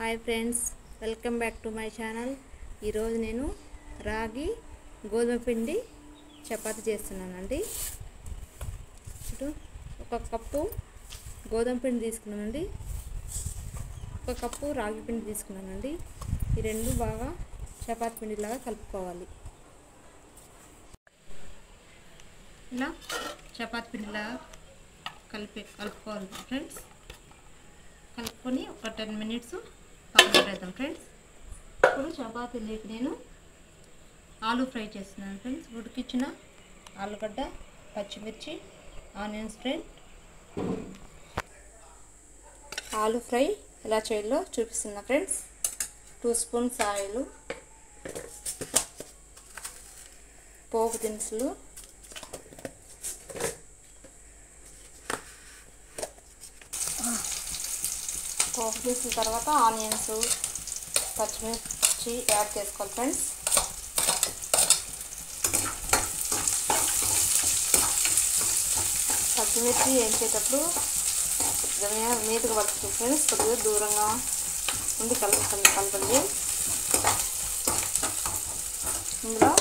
Hi friends, welcome back to my channel. ఈరోజు నేను రాగి గోధుమ పిండి చపాతీ చేస్తున్నానండి. ఇటు ఒక కప్పు గోధుమ పిండి తీసుకున్నానండి, ఒక కప్పు రాగి పిండి తీసుకున్నానండి. ఈ రెండు బాగా చపాతీ పిండిలాగా కలుపుకోవాలి. ఇలా చపాతీ పిండిలాగా కలుపుకోవాలి ఫ్రెండ్స్. కలుపుకొని ఒక 10 మినిట్స్ పక్కన పెడతాం ఫ్రెండ్స్. ఇప్పుడు చపాతీలోకి నేను ఆలు ఫ్రై చేస్తున్నాను ఫ్రెండ్స్. ఉడికించిన ఆలుగడ్డ, పచ్చిమిర్చి, ఆనియన్స్ ఫ్రెండ్. ఆలు ఫ్రై ఎలా చేయాలో చూపిస్తున్నా ఫ్రెండ్స్. 2 స్పూన్స్ ఆయిల్, పోపు దినుసులు, పోపు దినుసుల తర్వాత ఆనియన్స్, పచ్చిమిర్చి యాడ్ చేసుకోవాలి ఫ్రెండ్స్. పచ్చిమిర్చి వేసేటప్పుడు కొద్దిగా నీట్గా పడుతుంది ఫ్రెండ్స్. కొద్దిగా దూరంగా ఉండి కలపండి. ఇందులో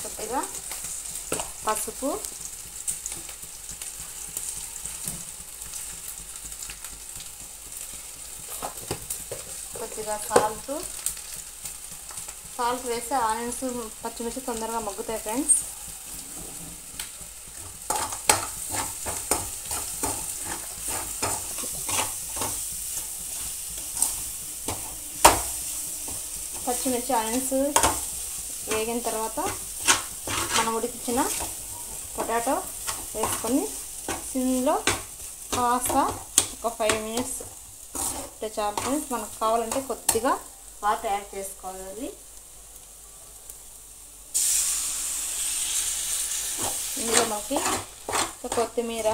కొద్దిగా పసుపు, కొద్దిగా సాల్ట్ వేస్తే ఆనియన్స్, పచ్చిమిర్చి తొందరగా మగ్గుతాయి ఫ్రెండ్స్. పచ్చిమిర్చి, ఆనియన్స్ వేగిన తర్వాత మనం ఉడికించిన పొటాటో వేసుకొని సిమ్లో కాస్త ఒక 5 మినిట్స్ చాలు ఫ్రెండ్స్. మనకు కావాలంటే కొద్దిగా వాటర్ యాడ్ చేసుకోవాలి. ఇందులో మనకి కొత్తిమీర,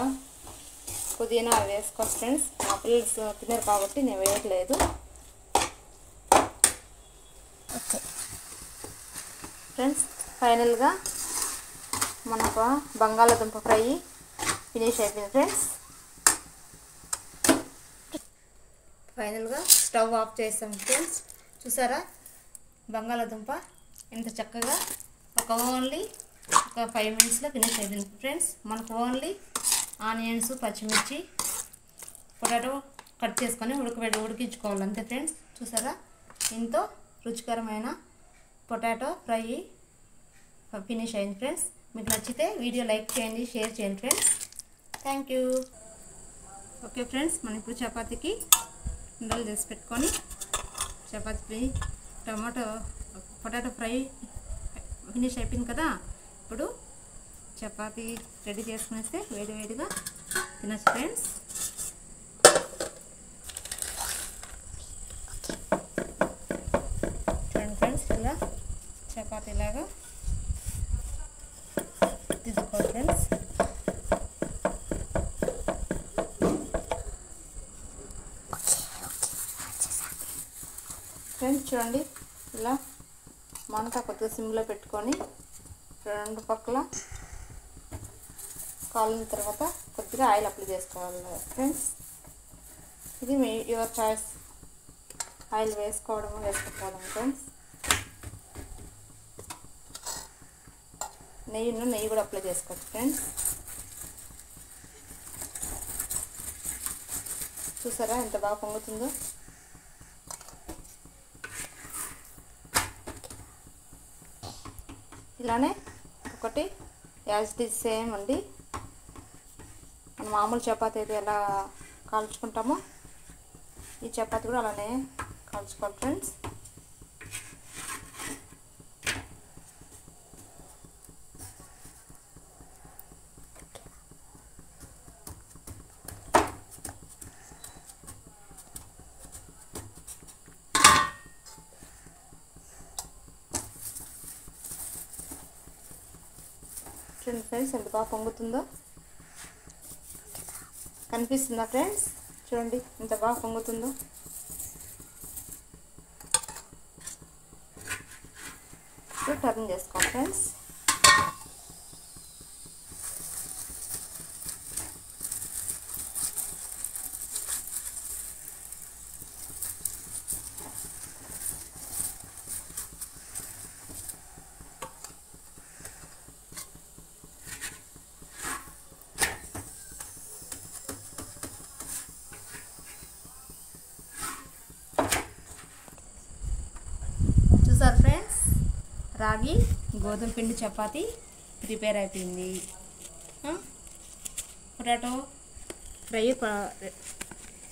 పుదీనా వేసుకోవాలి ఫ్రెండ్స్. మా పిల్లలు తినరు కాబట్టి నేను వేయట్లేదు. ఫ్రెండ్స్, ఫైనల్గా మనకు బంగాళాదుంప ఫ్రై ఫినిష్ అయిపోయింది ఫ్రెండ్స్. ఫైనల్గా స్టవ్ ఆఫ్ చేస్తాం ఫ్రెండ్స్. చూసారా బంగాళాదుంప ఎంత చక్కగా ఓన్లీ ఒక 5 మినిట్స్లో ఫినిష్ అయిపోయింది ఫ్రెండ్స్. మనకు ఓన్లీ ఆనియన్స్, పచ్చిమిర్చి, పొటాటో కట్ చేసుకొని ఉడికించుకోవాలి అంతే ఫ్రెండ్స్. చూసారా ఎంతో రుచికరమైన పొటాటో ఫ్రై ఫినిష్ అయింది ఫ్రెండ్స్. మీకు నచ్చితే వీడియో లైక్ చేయండి, షేర్ చేయండి friends. Thank you. Okay friends, మనం ఇప్పుడు చపాతీకి ఉండలు చేసి పెట్టుకొని చపాతీ పొటాటో ఫ్రై ఫినిష్ అయిపోయింది కదా. ఇప్పుడు చపాతీ రెడీ చేసుకునేస్తే వేడివేడిగా తినచ్చు ఫ్రెండ్స్. చూడండి ఫ్రెండ్స్, ఇలా చపాతీలాగా తీసుకోవాలి ఫ్రెండ్స్. ఫ్రెండ్స్ చూడండి, ఇలా మంట కొద్దిగా సిమ్లో పెట్టుకొని రెండు పక్కల కాలిన తర్వాత కొద్దిగా ఆయిల్ అప్లై చేసుకోవాలి ఫ్రెండ్స్. ఇది మీ యువర్ చాయిస్, ఆయిల్ వేసుకోకపోవడం ఫ్రెండ్స్. నెయ్యి కూడా అప్లై చేసుకోవచ్చు ఫ్రెండ్స్. చూసారా ఎంత బాగా పొంగుతుందో. ఇలానే ఒకటి యాజ్ ఇట్ ఈజ్ సేమ్ అండి. మనం మామూలు చపాతీ అయితే ఎలా కాల్చుకుంటామో ఈ చపాతీ కూడా అలానే కాల్చుకోవాలి ఫ్రెండ్స్. చూడండి ఫ్రెండ్స్ ఎంత బాగా పొంగుతుందో. కనిపిస్తుందా ఫ్రెండ్స్? చూడండి ఎంత బాగా పొంగుతుందో. ఇప్పుడు టర్న్ చేసుకోండి ఫ్రెండ్స్. రాగి గోధుమ పిండి చపాతి ప్రిపేర్ అయిపోయింది. పొటాటో ఫ్రై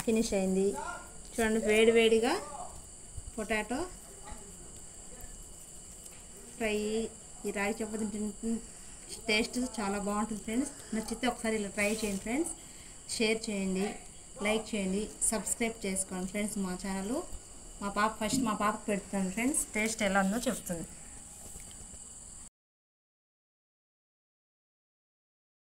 ఫినిష్ అయింది. చూడండి, వేడివేడిగా పొటాటో ఫ్రై ఈ రాగి చపాతి టేస్ట్ చాలా బాగుంటుంది ఫ్రెండ్స్. నచ్చితే ఒకసారి ఇలా ట్రై చేయండి ఫ్రెండ్స్. షేర్ చేయండి, లైక్ చేయండి, సబ్స్క్రైబ్ చేసుకోండి ఫ్రెండ్స్. మా ఛానల్ మా పాపకు పెడుతున్నాను ఫ్రెండ్స్. టేస్ట్ ఎలా ఉందో చెప్తుంది.